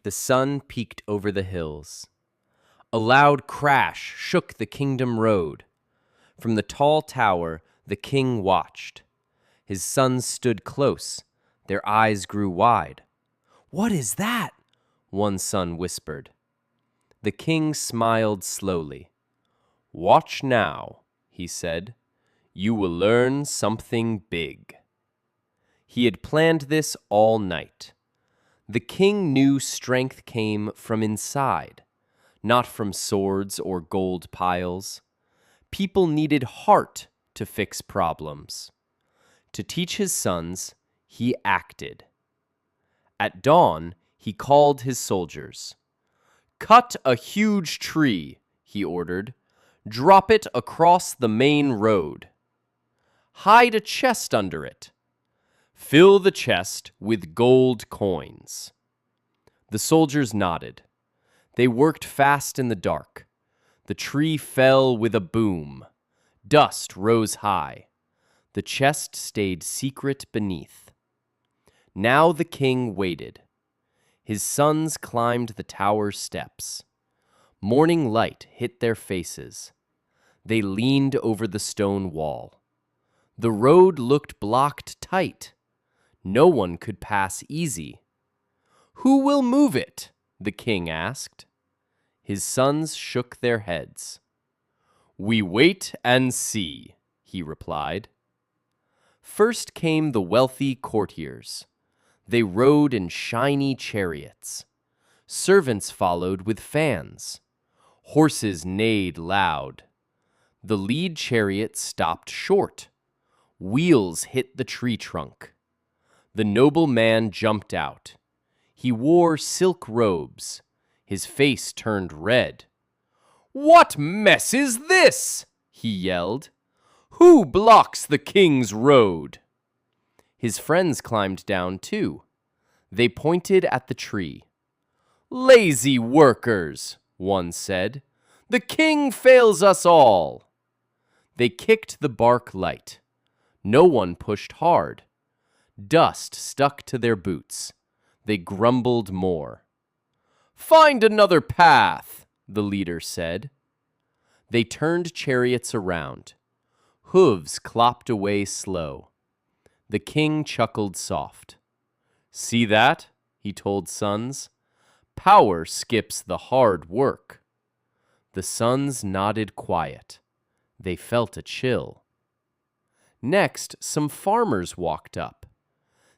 The sun peeked over the hills. A loud crash shook the kingdom road. From the tall tower the king watched. His sons stood close, their eyes grew wide. "What is that?" one son whispered. The king smiled slowly. "Watch now," he said. "You will learn something big." He had planned this all night. The king knew strength came from inside, not from swords or gold piles. People needed heart to fix problems. To teach his sons, he acted. At dawn, he called his soldiers. "Cut a huge tree," he ordered. "Drop it across the main road. Hide a chest under it. Fill the chest with gold coins." The soldiers nodded. They worked fast in the dark. The tree fell with a boom. Dust rose high. The chest stayed secret beneath. Now the king waited. His sons climbed the tower steps. Morning light hit their faces. They leaned over the stone wall. The road looked blocked tight. No one could pass easy. "Who will move it?" the king asked. His sons shook their heads. "We wait and see," he replied. First came the wealthy courtiers. They rode in shiny chariots. Servants followed with fans. Horses neighed loud. The lead chariot stopped short. Wheels hit the tree trunk. The noble man jumped out. He wore silk robes. His face turned red. "What mess is this?" he yelled. "Who blocks the king's road?" His friends climbed down too. They pointed at the tree. "Lazy workers," one said. "The king fails us all." They kicked the bark light. No one pushed hard. Dust stuck to their boots. They grumbled more. "Find another path," the leader said. They turned chariots around. Hooves clopped away slow. The king chuckled soft. "See that?" he told sons. "Power skips the hard work." The sons nodded quiet. They felt a chill. Next, some farmers walked up.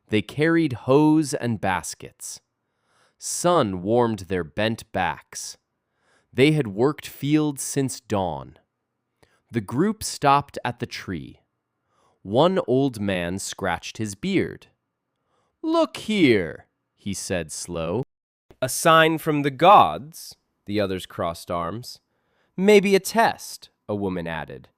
They carried hoes and baskets. Sun warmed their bent backs. They had worked fields since dawn. The group stopped at the tree. One old man scratched his beard. "Look here," he said slow. "A sign from the gods?" The others crossed arms. "Maybe a test," a woman added.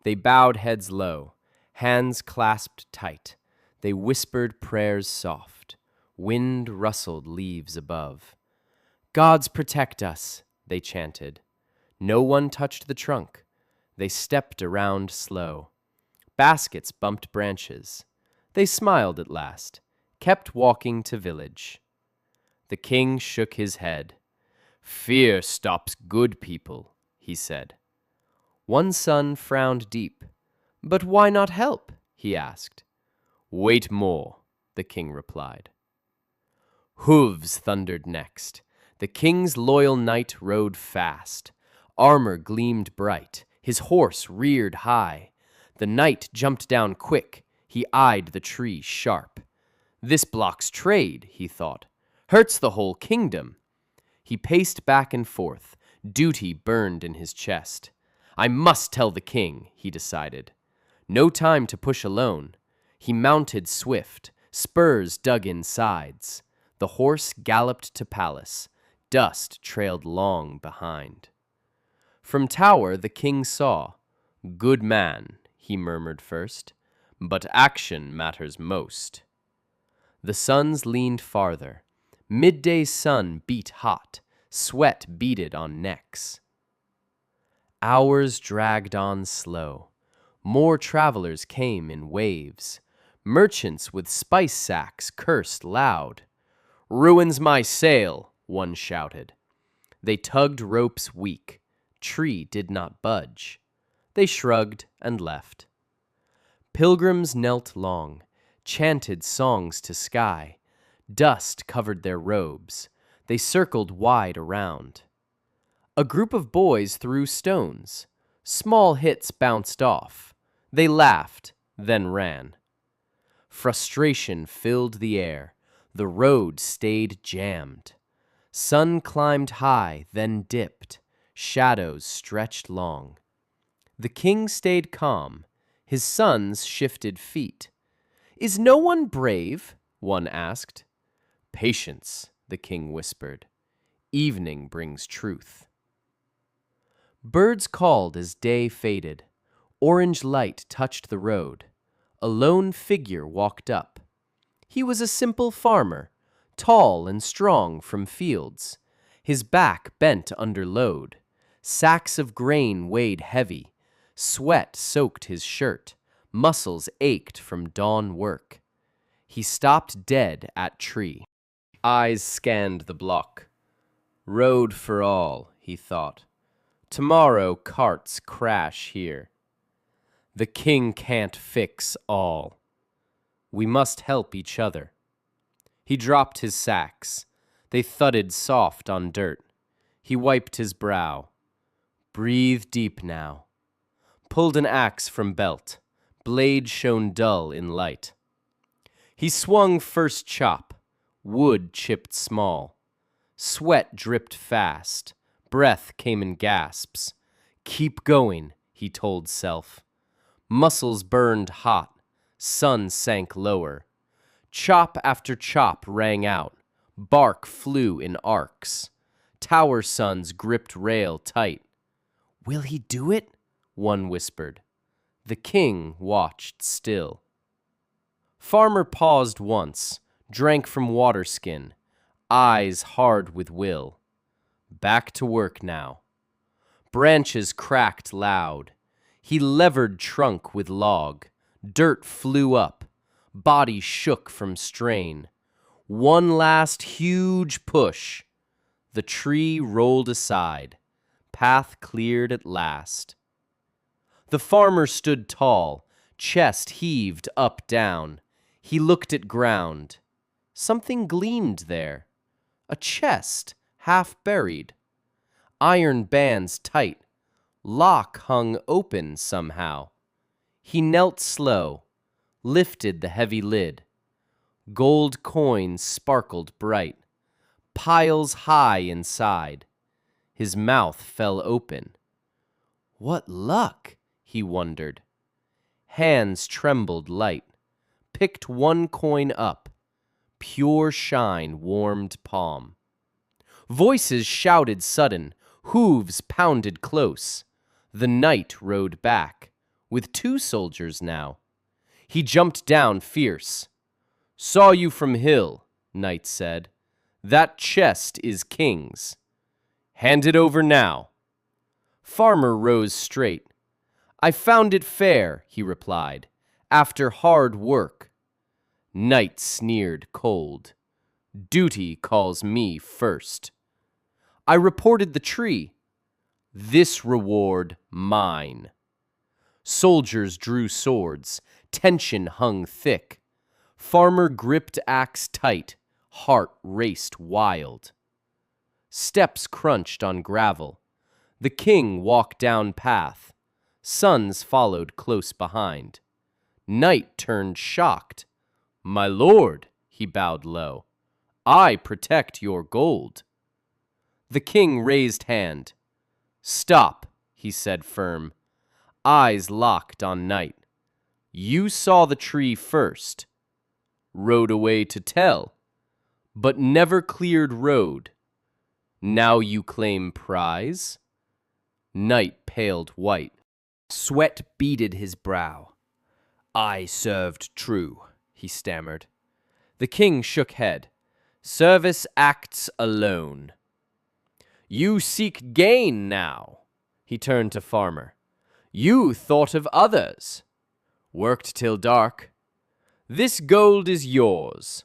They bowed heads low, hands clasped tight. They whispered prayers soft. Wind rustled leaves above. "Gods protect us," they chanted. No one touched the trunk. They stepped around slow. Baskets bumped branches. They smiled at last, kept walking to village. The king shook his head. "Fear stops good people," he said. One son frowned deep. "But why not help?" he asked. "Wait more," the king replied. Hooves thundered next. The king's loyal knight rode fast. Armor gleamed bright. His horse reared high. The knight jumped down quick. He eyed the tree sharp. "This blocks trade," he thought. "Hurts the whole kingdom." He paced back and forth. Duty burned in his chest. "I must tell the king," he decided. No time to push alone. He mounted swift. Spurs dug in sides. The horse galloped to palace. Dust trailed long behind. From tower the king saw. "Good man," he murmured first, "but action matters most." The sons leaned farther. Midday sun beat hot. Sweat beaded on necks. Hours dragged on slow. More travelers came in waves. Merchants with spice sacks cursed loud. "Ruins my sail," one shouted. They tugged ropes weak. Tree did not budge. They shrugged and left. Pilgrims knelt long, chanted songs to sky. Dust covered their robes. They circled wide around. A group of boys threw stones. Small hits bounced off. They laughed, then ran. Frustration filled the air. The road stayed jammed. Sun climbed high, then dipped. Shadows stretched long. The king stayed calm. His sons shifted feet. "Is no one brave?" one asked. "Patience," the king whispered. "Evening brings truth." Birds called as day faded. Orange light touched the road. A lone figure walked up. He was a simple farmer, tall and strong from fields. His back bent under load. Sacks of grain weighed heavy. Sweat soaked his shirt. Muscles ached from dawn work. He stopped dead at tree. Eyes scanned the block. Road for all, he thought. Tomorrow carts crash here. The king can't fix all. We must help each other. He dropped his sacks. They thudded soft on dirt. He wiped his brow. Breathe deep now. Pulled an axe from belt. Blade shone dull in light. He swung first chop. Wood chipped small. Sweat dripped fast. Breath came in gasps. Keep going, he told self. Muscles burned hot. Sun sank lower. Chop after chop rang out. Bark flew in arcs. Tower suns gripped rail tight. "Will he do it?" one whispered. The king watched still. Farmer paused once, drank from water skin, eyes hard with will. Back to work now. Branches cracked loud. He levered trunk with log. Dirt flew up. Body shook from strain. One last huge push. The tree rolled aside. Path cleared at last. The farmer stood tall, chest heaved up down. He looked at ground. Something gleamed there. A chest, half buried. Iron bands tight. Lock hung open somehow. He knelt slow, lifted the heavy lid. Gold coins sparkled bright. Piles high inside. His mouth fell open. What luck, he wondered. Hands trembled light. Picked one coin up. Pure shine warmed palm. Voices shouted sudden. Hooves pounded close. The knight rode back, with 2 soldiers now. He jumped down fierce. "Saw you from hill," knight said. "That chest is king's. Hand it over now." Farmer rose straight. "I found it fair," he replied, "after hard work." Knight sneered cold. "Duty calls me first." "I reported the tree. This reward mine." Soldiers drew swords. Tension hung thick. Farmer gripped axe tight. Heart raced wild. Steps crunched on gravel. The king walked down path. Sons followed close behind. Knight turned shocked. "My lord," he bowed low, "I protect your gold." The king raised hand. "Stop," he said firm. Eyes locked on Knight. "You saw the tree first. Rode away to tell, but never cleared road. Now you claim prize?" Knight paled white. Sweat beaded his brow. "I served true," he stammered. The king shook head. "Service acts alone." "You seek gain now." He turned to farmer. "You thought of others. Worked till dark. This gold is yours."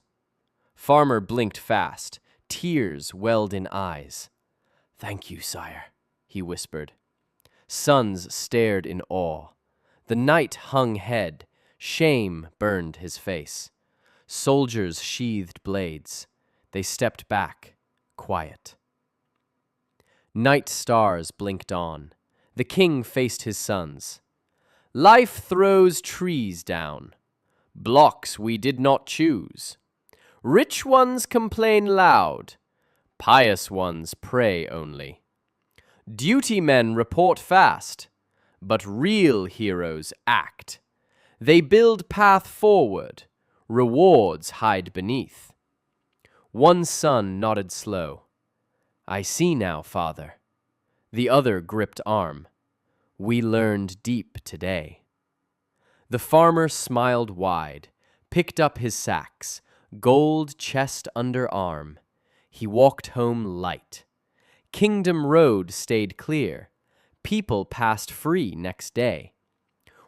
Farmer blinked fast. Tears welled in eyes. "Thank you, sire," he whispered. Sons stared in awe. The knight hung head. Shame burned his face. Soldiers sheathed blades. They stepped back, quiet. Night stars blinked on. The king faced his sons. "Life throws trees down, blocks we did not choose. Rich ones complain loud, pious ones pray only. Duty men report fast, but real heroes act. They build path forward, rewards hide beneath." One son nodded slow. "I see now, father." The other gripped arm. "We learned deep today." The farmer smiled wide, picked up his sacks, gold chest under arm. He walked home light. Kingdom Road stayed clear. People passed free next day.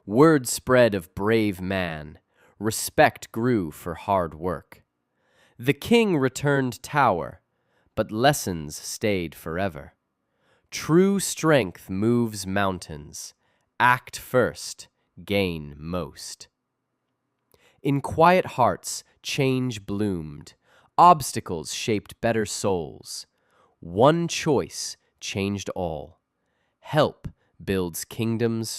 Word spread of brave man. Respect grew for hard work. The king returned tower, but lessons stayed forever. True strength moves mountains. Act first, gain most. In quiet hearts, change bloomed. Obstacles shaped better souls. One choice changed all. Help builds kingdoms